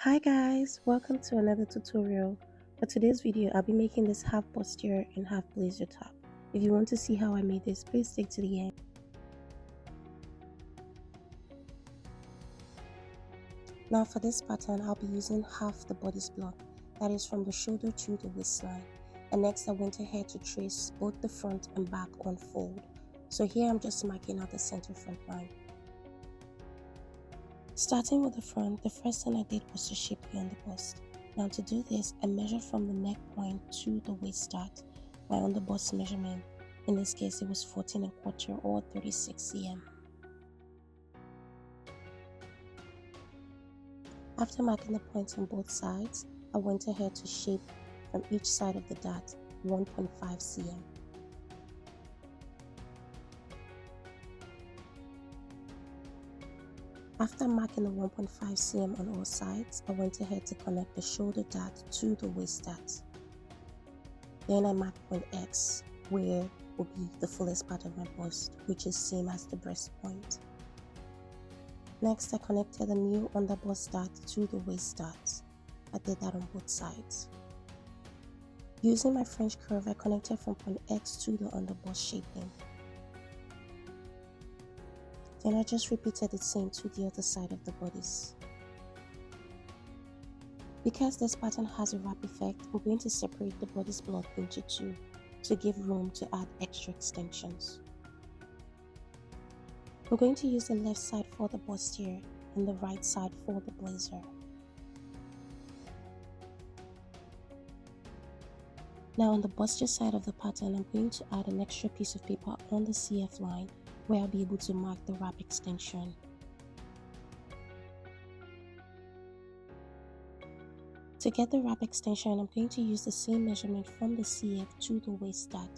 Hi guys, welcome to another tutorial. For today's video, I'll be making this half bustier and half blazer top. If you want to see how I made this, please stick to the end. Now for this pattern, I'll be using half the bodice block, that is from the shoulder to the waistline. And next I went ahead to trace both the front and back on fold. So here I'm just marking out the center front line. Starting with the front, the first thing I did was to shape the underbust. Now to do this, I measured from the neck point to the waist dot. My underbust measurement, in this case it was 14¼ or 36 cm. After marking the points on both sides, I went ahead to shape from each side of the dot 1.5 cm. After marking the 1.5 cm on all sides, I went ahead to connect the shoulder dot to the waist dot. Then I marked point X, where will be the fullest part of my bust, which is same as the breast point. Next, I connected the new underbust dot to the waist dot. I did that on both sides. Using my French curve, I connected from point X to the underbust shaping. Then I just repeated the same to the other side of the bodice. Because this pattern has a wrap effect, we're going to separate the bodice block into two to give room to add extra extensions. We're going to use the left side for the bustier and the right side for the blazer. Now on the bustier side of the pattern, I'm going to add an extra piece of paper on the CF line where I'll be able to mark the wrap extension. To get the wrap extension, I'm going to use the same measurement from the CF to the waist dot.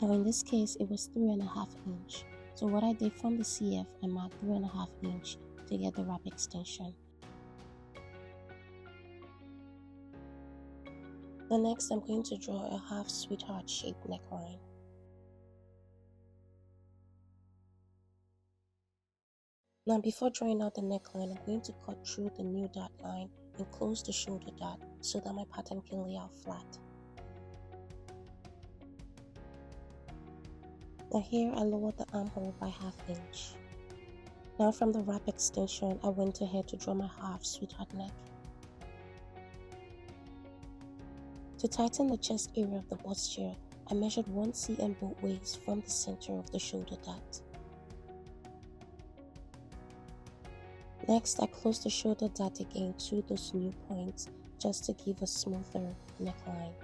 Now in this case, it was 3.5 inch. So what I did from the CF, I marked 3.5 inch to get the wrap extension. Then next, I'm going to draw a half sweetheart shaped neckline. Now before drawing out the neckline, I'm going to cut through the new dot line and close the shoulder dot so that my pattern can lay out flat. Now here I lowered the armhole by 1/2 inch. Now from the wrap extension, I went ahead to draw my half sweetheart neck. To tighten the chest area of the bustier, I measured 1 cm both ways from the center of the shoulder dot. Next, I closed the shoulder dot again to those new points just to give a smoother neckline.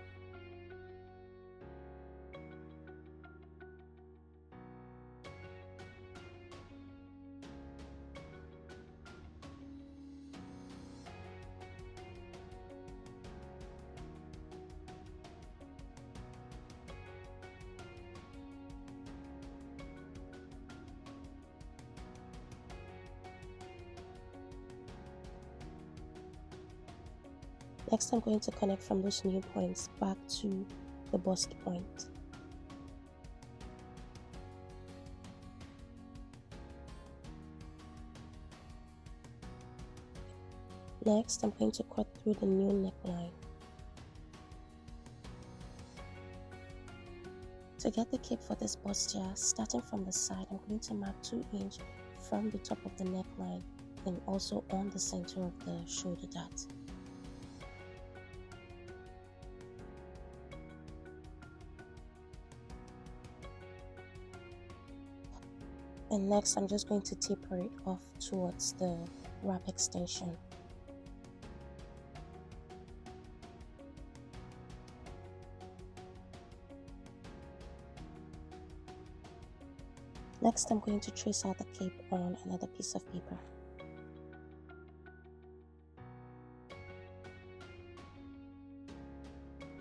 Next, I'm going to connect from those new points back to the bust point. Next, I'm going to cut through the new neckline. To get the cape for this bustier, starting from the side, I'm going to mark 2 inch from the top of the neckline and also on the center of the shoulder dot. And next, I'm just going to taper it off towards the wrap extension. Next, I'm going to trace out the cape on another piece of paper.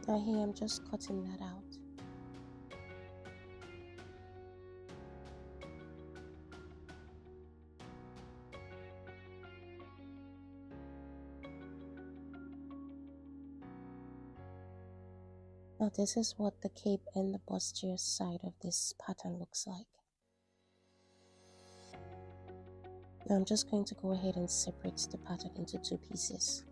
Now here, I'm just cutting that out. Now this is what the cape and the bustier side of this pattern looks like. Now I'm just going to go ahead and separate the pattern into two pieces.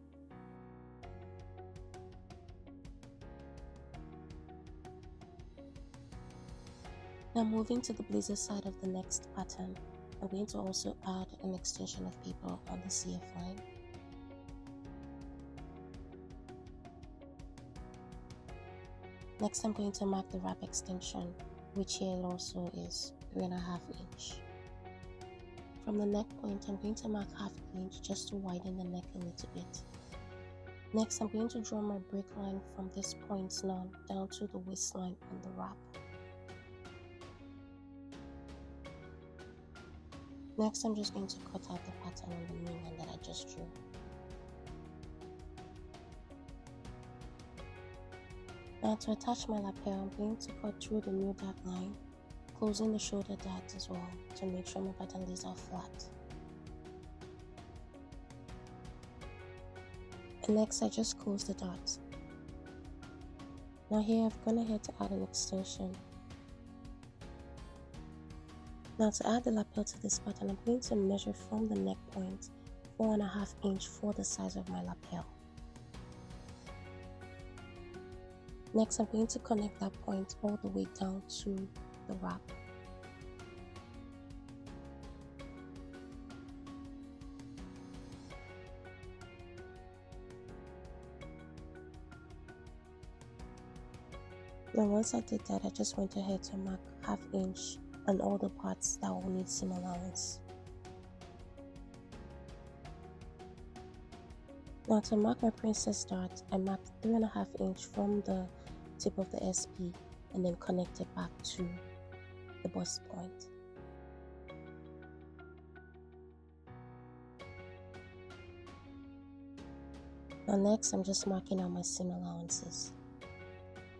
Now moving to the blazer side of the next pattern, I'm going to also add an extension of paper on the CF line. Next I'm going to mark the wrap extension, which here also is 3.5 inch. From the neck point, I'm going to mark 1/2 inch just to widen the neck a little bit. Next, I'm going to draw my break line from this point now down to the waistline on the wrap. Next, I'm just going to cut out the pattern on the new one that I just drew. Now to attach my lapel, I'm going to cut through the new dart line, closing the shoulder dart as well to make sure my pattern lays out flat. And next I just close the dart. Now here I've gone ahead to add an extension. Now to add the lapel to this pattern, I'm going to measure from the neck point 4.5 inch for the size of my lapel. Next I'm going to connect that point all the way down to the wrap. Now once I did that, I just went ahead to mark 1/2 inch on all the parts that will need seam allowance. Now to mark my princess dart, I marked 3.5 inch from the tip of the SP and then connect it back to the bust point. Now next I'm just marking out my seam allowances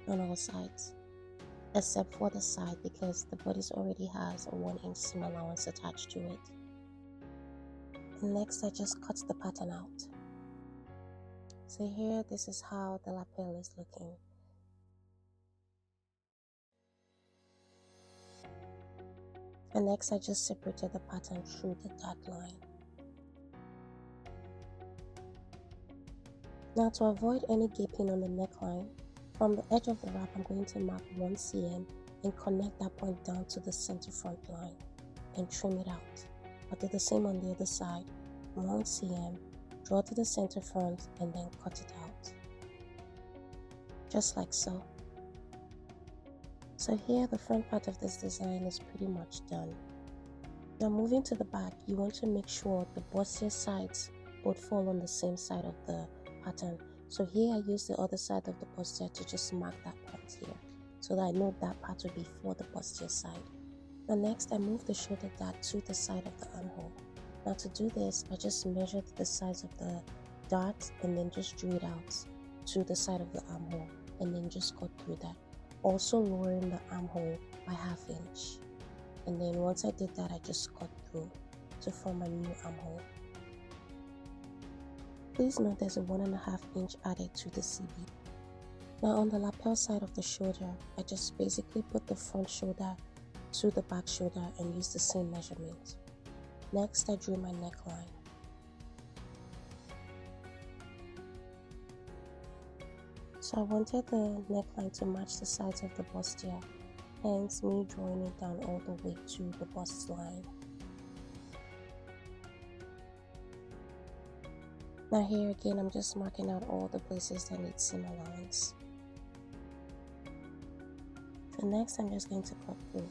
on all sides, except for the side because the bodice already has a 1 inch seam allowance attached to it. And next I just cut the pattern out. So here, this is how the lapel is looking. And next I just separated the pattern through the dart line. Now to avoid any gaping on the neckline, from the edge of the wrap I'm going to mark 1 cm and connect that point down to the center front line and trim it out. I'll do the same on the other side, 1 cm, draw to the center front and then cut it out. Just like so. So here the front part of this design is pretty much done. Now moving to the back, you want to make sure the bustier sides both fall on the same side of the pattern. So here I use the other side of the bustier to just mark that point here, so that I know that part will be for the bustier side. Now next I move the shoulder dart to the side of the armhole. Now to do this, I just measured the size of the dart and then just drew it out to the side of the armhole and then just cut through that, also lowering the armhole by 1/2 inch. And then once I did that, I just cut through to form a new armhole. Please note there's a 1.5 inch added to the CB. Now on the lapel side of the shoulder, I just basically put the front shoulder to the back shoulder and use the same measurement. Next I drew my neckline. So I wanted the neckline to match the sides of the bustier, hence me drawing it down all the way to the bust line. Now here again, I'm just marking out all the places that need seam allowance. So next I'm just going to cut through.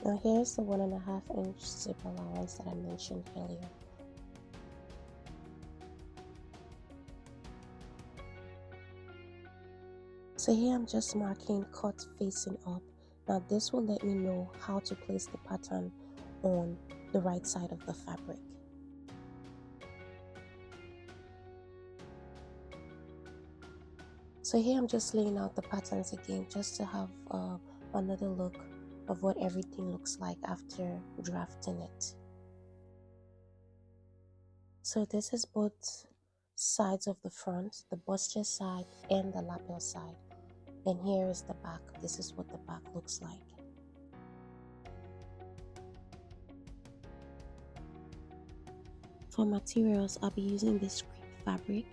Now here's the 1.5 inch zip allowance that I mentioned earlier. So here I'm just marking cut facing up. Now this will let me know how to place the pattern on the right side of the fabric. So here I'm just laying out the patterns again just to have another look of what everything looks like after drafting it. So this is both sides of the front, the bustier side and the lapel side. And here is the back. This is what the back looks like. For materials, I'll be using this crepe fabric,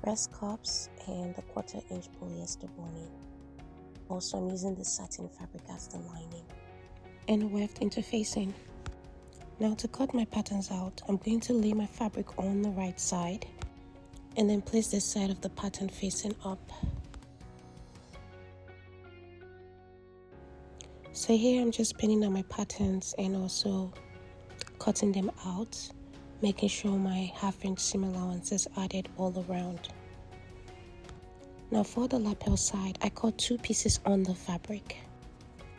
breast cups, and the 1/4" polyester boning. Also, I'm using the satin fabric as the lining. And a weft interfacing. Now to cut my patterns out, I'm going to lay my fabric on the right side and then place the side of the pattern facing up. So here I'm just pinning out my patterns and also cutting them out, making sure my 1/2" seam allowance is added all around. Now for the lapel side, I cut 2 pieces on the fabric.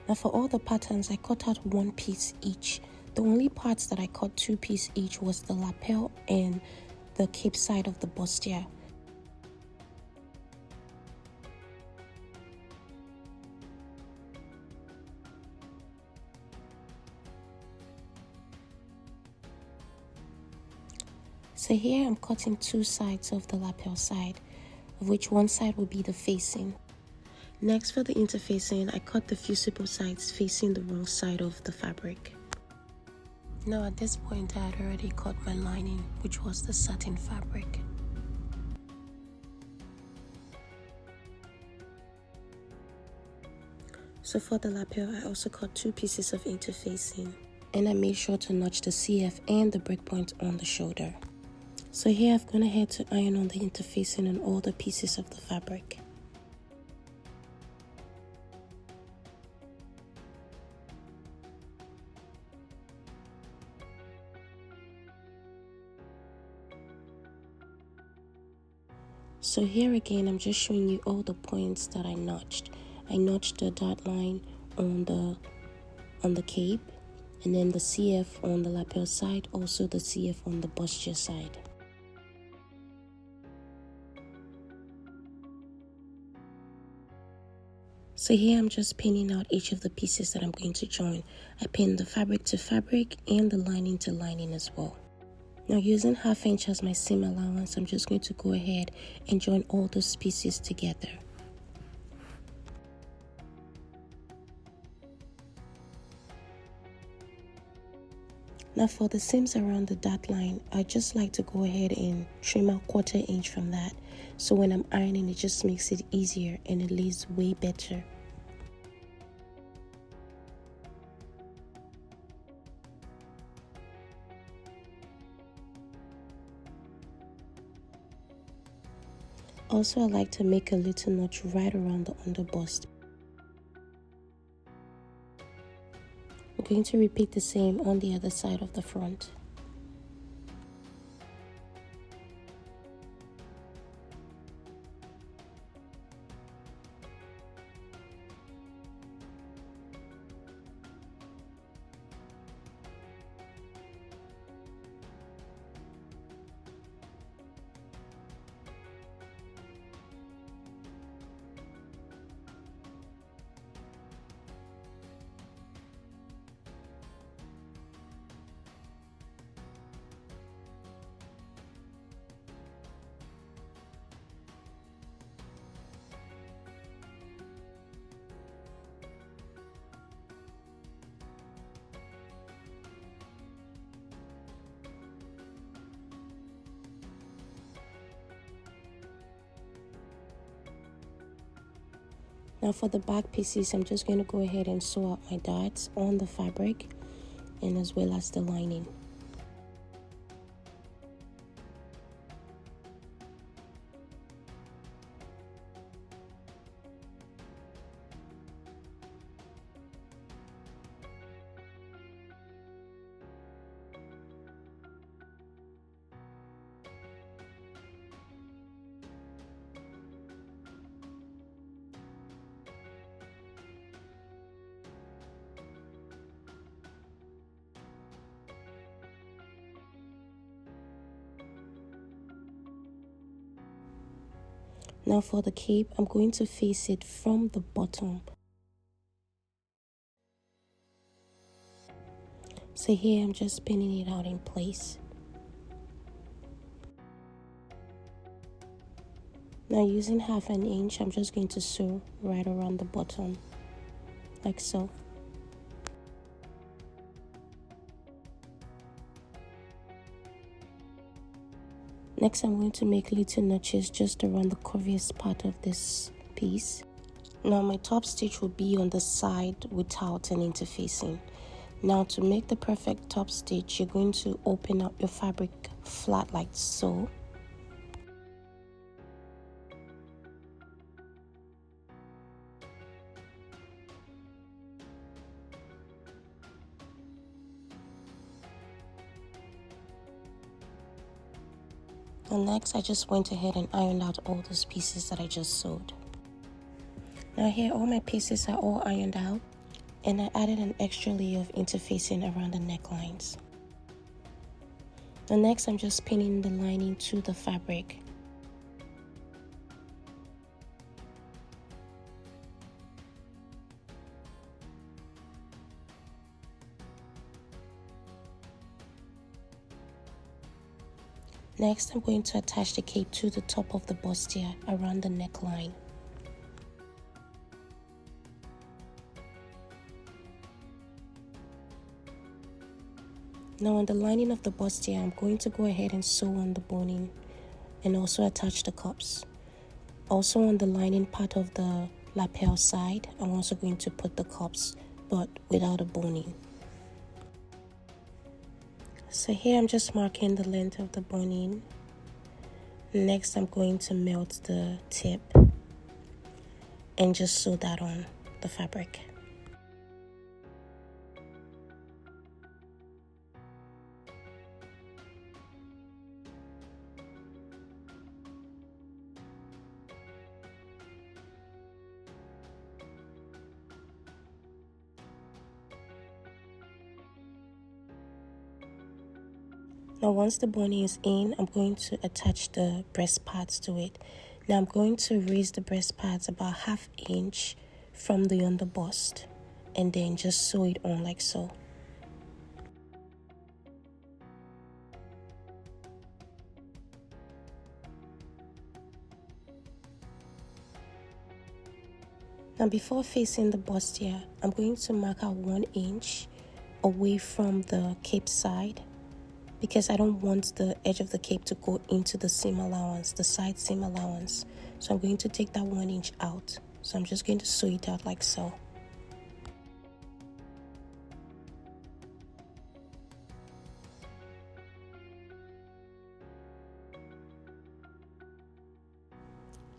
Now for all the patterns, I cut out 1 piece each. The only parts that I cut 2 pieces each was the lapel and the cape side of the bustier. So here I'm cutting 2 sides of the lapel side, of which one side will be the facing. Next, for the interfacing, I cut the fusible sides facing the wrong side of the fabric. Now at this point, I had already cut my lining, which was the satin fabric. So for the lapel, I also cut 2 pieces of interfacing, and I made sure to notch the CF and the breakpoint on the shoulder. So here I've gone ahead to iron on the interfacing on all the pieces of the fabric. So here again, I'm just showing you all the points that I notched. I notched the dot line on the cape, and then the CF on the lapel side, also the CF on the bustier side. So here I'm just pinning out each of the pieces that I'm going to join. I pinned the fabric to fabric and the lining to lining as well. Now using 1/2" as my seam allowance, I'm just going to go ahead and join all those pieces together. Now for the seams around the dot line, I just like to go ahead and trim out 1/4" from that. So when I'm ironing, it just makes it easier and it lays way better. Also, I like to make a little notch right around the underbust. I'm going to repeat the same on the other side of the front. Now for the back pieces, I'm just going to go ahead and sew out my dots on the fabric and as well as the lining. Now for the cape, I'm going to face it from the bottom. So here I'm just pinning it out in place. Now using 1/2 inch, I'm just going to sew right around the bottom, like so. Next, I'm going to make little notches just around the curviest part of this piece. Now my top stitch will be on the side without an interfacing. Now to make the perfect top stitch, you're going to open up your fabric flat like so. And next, I just went ahead and ironed out all those pieces that I just sewed. Now here, all my pieces are all ironed out, and I added an extra layer of interfacing around the necklines. And next, I'm just pinning the lining to the fabric. Next, I'm going to attach the cape to the top of the bustier around the neckline. Now on the lining of the bustier, I'm going to go ahead and sew on the boning and also attach the cups. Also on the lining part of the lapel side, I'm also going to put the cups, but without a boning. So here I'm just marking the length of the boning. Next, I'm going to melt the tip and just sew that on the fabric. Now once the boning is in, I'm going to attach the breast pads to it. Now I'm going to raise the breast pads about 1/2 inch from the underbust and then just sew it on like so. Now before facing the bustier, I'm going to mark out 1 inch away from the cape side, because I don't want the edge of the cape to go into the seam allowance, the side seam allowance. So I'm going to take that 1 inch out. So I'm just going to sew it out like so.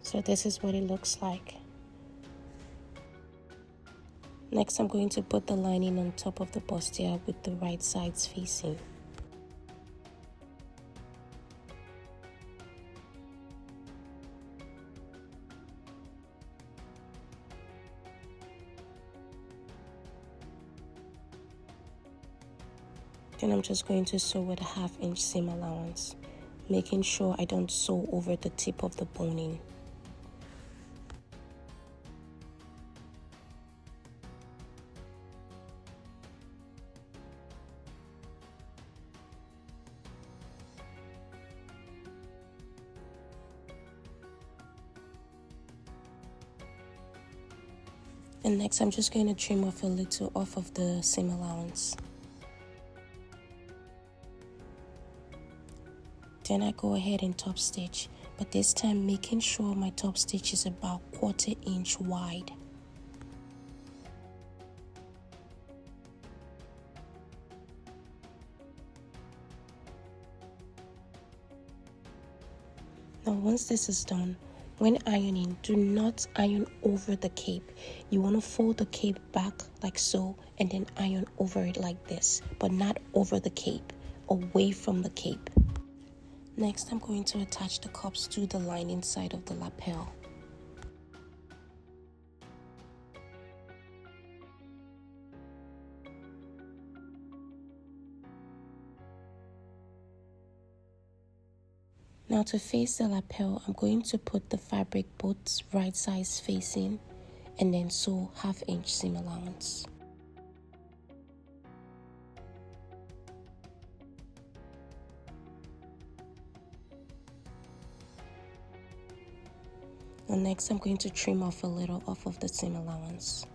So this is what it looks like. Next, I'm going to put the lining on top of the bustier with the right sides facing. Then I'm just going to sew with a 1/2 inch seam allowance, making sure I don't sew over the tip of the boning. And next, I'm just going to trim off a little off of the seam allowance. Then I go ahead and top stitch, but this time making sure my top stitch is about 1/4 inch wide. Now once this is done, when ironing, do not iron over the cape. You want to fold the cape back like so and then iron over it like this, but not over the cape, away from the cape. Next, I'm going to attach the cups to the lining side of the lapel. Now to face the lapel, I'm going to put the fabric both right sides facing and then sew 1/2 inch seam allowance. And next, I'm going to trim off a little off of the seam allowance.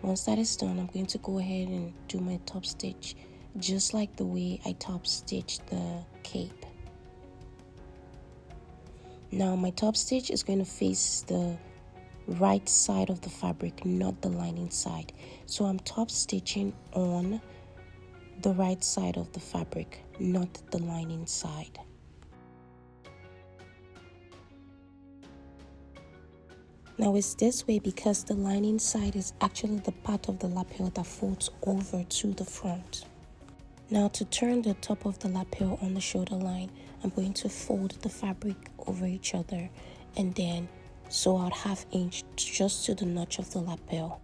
Once that is done, I'm going to go ahead and do my top stitch just like the way I top stitched the cape. Now my top stitch is going to face the right side of the fabric, not the lining side. So I'm top stitching on the right side of the fabric, not the lining side. Now it's this way because the lining side is actually the part of the lapel that folds over to the front. Now to turn the top of the lapel on the shoulder line, I'm going to fold the fabric over each other and then sew out 1/2 inch just to the notch of the lapel.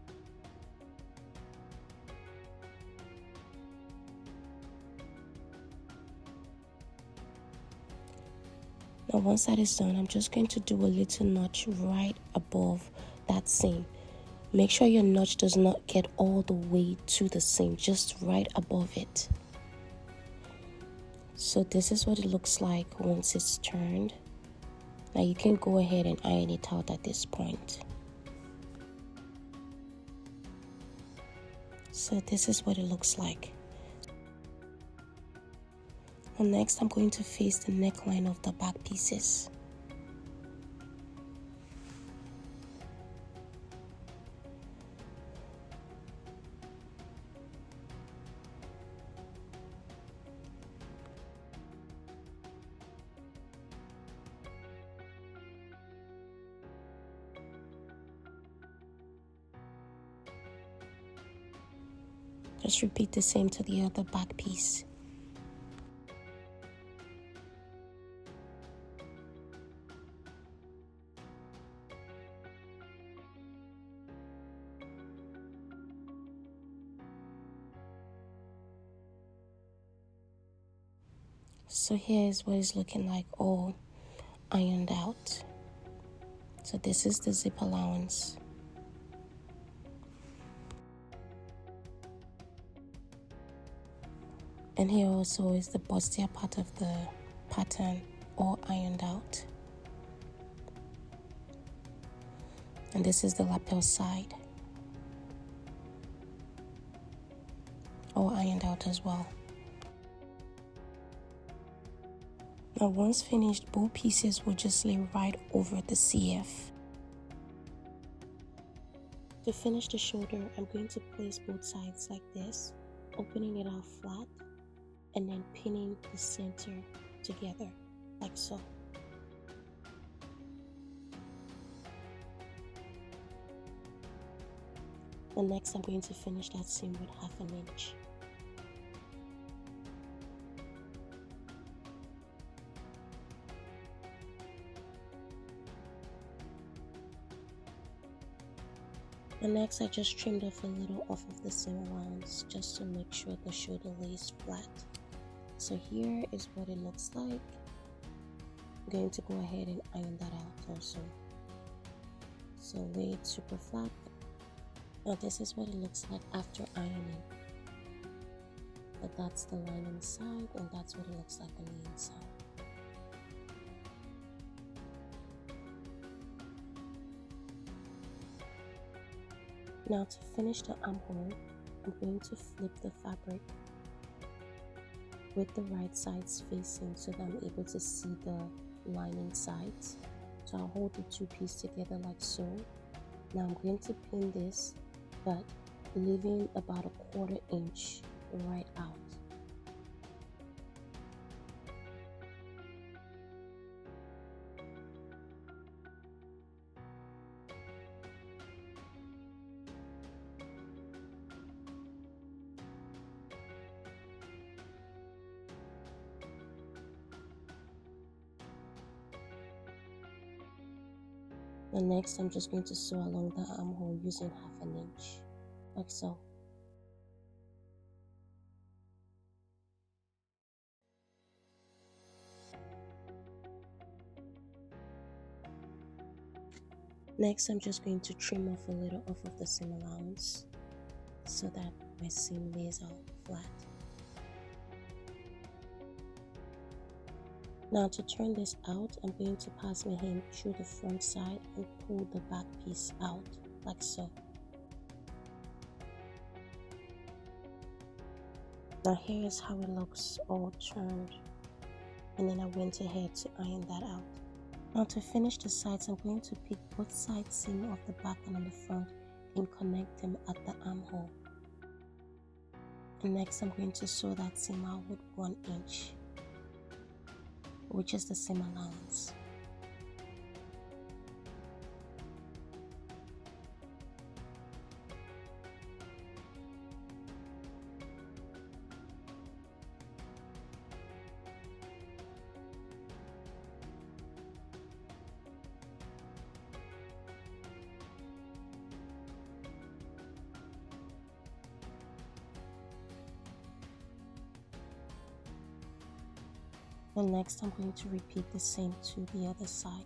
Now once that is done, I'm just going to do a little notch right above that seam. Make sure your notch does not get all the way to the seam, just right above it. So this is what it looks like once it's turned. Now you can go ahead and iron it out at this point. So this is what it looks like. And next I'm going to face the neckline of the back pieces. Just repeat the same to the other back piece. So here's what it's looking like all ironed out. So this is the zip allowance. And here also is the bustier part of the pattern all ironed out. And this is the lapel side, all ironed out as well. Now once finished, both pieces will just lay right over the CF. To finish the shoulder, I'm going to place both sides like this, opening it out flat, and then pinning the center together, like so. And next I'm going to finish that seam with 1/2 inch. And next I just trimmed off a little off of the seam allowance just to make sure the shoulder lays flat. So here is what it looks like. I'm going to go ahead and iron that out also. So lay it super flat. Now this is what it looks like after ironing. But that's the lining side, and that's what it looks like on the inside. Now to finish the armhole, I'm going to flip the fabric with the right sides facing so that I'm able to see the lining sides. So I'll hold the two pieces together like so. Now I'm going to pin this, but leaving about 1/4 inch right out. And next I'm just going to sew along the armhole using 1/2 inch, like so. Next I'm just going to trim off a little off of the seam allowance so that my seam lays out flat. Now to turn this out, I'm going to pass my hand through the front side and pull the back piece out, like so. Now here's how it looks all turned, and then I went ahead to iron that out. Now to finish the sides, I'm going to pick both side seam of the back and on the front and connect them at the armhole. And next I'm going to sew that seam out with 1 inch, which is the seam allowance. And next I'm going to repeat the same to the other side.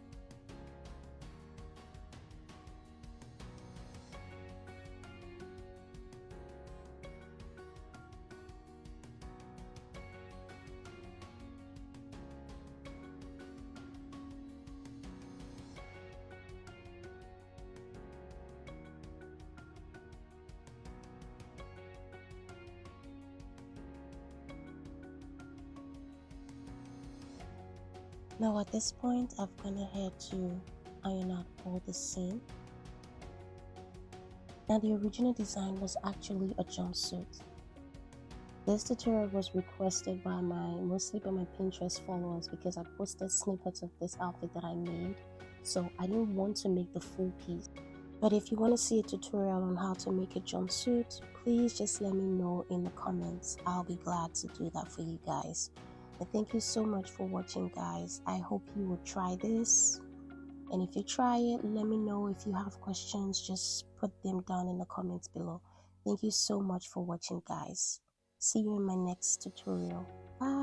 Now at this point, I've gone ahead to iron out all the seam. Now the original design was actually a jumpsuit. This tutorial was requested mostly by my Pinterest followers because I posted snippets of this outfit that I made, so I didn't want to make the full piece. But if you want to see a tutorial on how to make a jumpsuit, please just let me know in the comments. I'll be glad to do that for you guys. And thank you so much for watching, guys. I hope you will try this. And if you try it, let me know. If you have questions, just put them down in the comments below. Thank you so much for watching, guys. See you in my next tutorial. Bye.